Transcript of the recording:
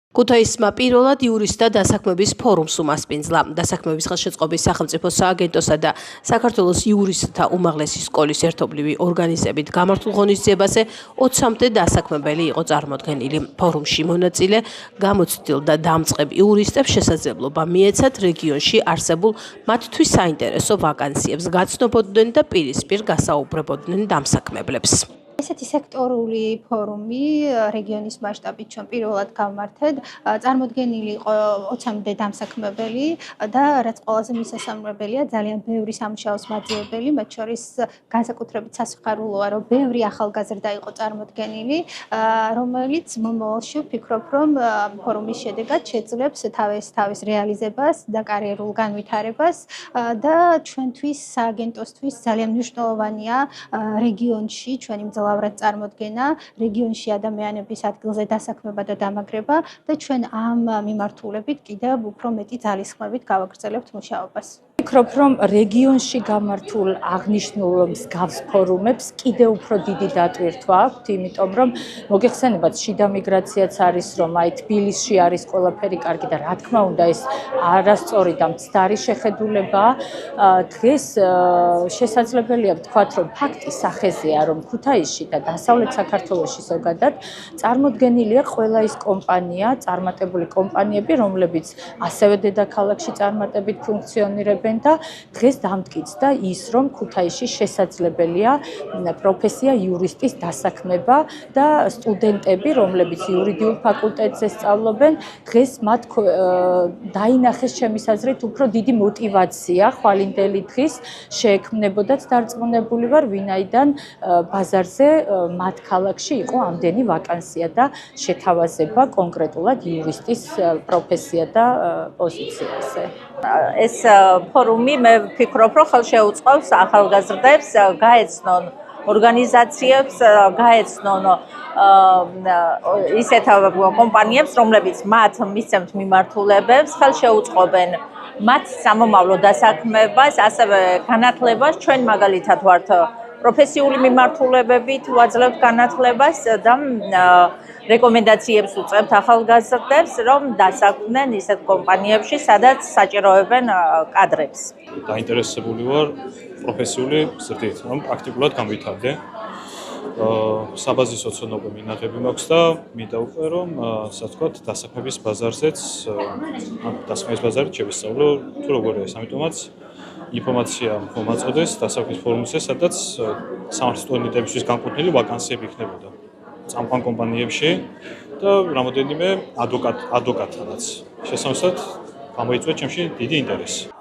ქუთაისმა პირველად იურისტთა დასაქმების ფორუმს უმასპინძლა. დასაქმების ხელშეწყობის სახელმწიფო სააგენტოსა და საქართველოს იურისტთა უმაღლესი სკოლის ერთობლივი ორგანიზებით გამართულ ღონისძიებაზე 20-მდე დასაქმებელი იყო წარმოდგენილი. ფორუმში მონაწილე გამოცდილ და დამწყებ იურისტებს შესაძლებლობა მიეცათ რეგიონში არსებულ მათთვის საინტერესო ვაკანსიებს გაცნობოდნენ და პირისპირ გასაუბრებოდნენ დამსაქმებლებს. ესეთი სექტორული ფორუმი რეგიონის მასშტაბით ჩვენ პირველად გავმართეთ. წარმოდგენილი იყო 20-მდე დამსაქმებელი და რაც ყველაზე მისასალმებელია, ძალიან ბევრი სამუშაოს მაძიებელი, მათ შორის განსაკუთრებით სასიხარულოა, რომ ბევრი ახალგაზრდა იყო წარმოდგენილი, რომელიც მომავალში ვფიქრობ, რომ ფორუმის შედეგად შეძლებს თავის რეალიზებას და კარიერულ განვითარებას და ჩვენთვის სააგენტოსთვის ძალიან მნიშვნელოვანია რეგიონში ჩვენი მძლავრად წარმოდგენა, რეგიონში ადამიანების ადგილზე დასაქმება და დამაგრება და ჩვენ ამ მიმართულებით კიდევ უფრო მეტი ძალისხმევით გავაგრძელებთ მუშაობას. ვფიქრობ, რომ რეგიონში გამართულ აღნიშნულ მსგავს ფორუმებს კიდევ უფრო დიდი დატვირთვა აქვთ, იმიტომ რომ მოგეხსენებათ, შიდა მიგრაციაც არის, რომ აი თბილისში არის ყველაფერი კარგი და რა თქმა უნდა ეს არასწორი და მცდარი შეხედულებაა. დღეს შესაძლებელია ვთქვათ, რომ ფაქტის სახეზეა, რომ ქუთაისში და დასავლეთ საქართველოში ზოგადად წარმოდგენილია ყველა ის კომპანია, წარმატებული კომპანიები, რომლებიც ასევე დედაქალაქში წარმატებით ფუნქციონირებენ და დღეს დამტკიცდა ის, რომ ქუთაისში შესაძლებელია პროფესია იურისტის დასაქმება და სტუდენტები, რომლებიც იურიდიულ ფაკულტეტზე სწავლობენ, დღეს მათ დაინახეს ჩემის აზრით უფრო დიდი мотиваცია ხვალინდელი დღის შეექმნებოდათ დარწმუნებული ვარ, ვინაიდან ბაზარზე მათ ქალაქში იყო ამდენი ვაკანსია და შეთავაზება კონკრეტულად იურისტის პროფესია და პოზიციაზე. ეს ფორუმი მე ვფიქრობ, რომ ხელშეუწყობს ახალგაზრდებს გაეცნონ ორგანიზაციებს, გაეცნონ ისეთ კომპანიებს, რომლებიც მათ მისცემთ მიმართულებებს, ხელშეუწყობენ მათ სამომავლო დასაქმებას, ასევე განათლებას. ჩვენ მაგალითად ვართ პროფესიული მიმართულებებით ვაძლევთ განათლებას და რეკომენდაციებს უწყებთ ახალგაზრდებს, რომ დასაქმდნენ ისეთ კომპანიებში, სადაც საჭიროებენ კადრებს. დაინტერესებული ვარ პროფესიული ზრდით, რომ პრაქტიკულად გამვითარდე. საბაზისო ცნობები მინაღები მაქვს და მინდა უკვე რომ ასე ვთქვათ, დასაქმების ბაზარზეც, დასაქმების ბაზარით შევისწავლო თუ როგორია ეს, ამიტომაც ინფორმაცია მომაწოდეს დასაქმების ფორუმზე, სადაც სამართლის სტუდენტებისთვის განკუთვნილი ვაკანსიები იქნებოდა წამყვან კომპანიებში და რამოდენიმე ადვოკატთანაც. შესაბამისად, გამოიწვია ჩემში დიდი ინტერესი.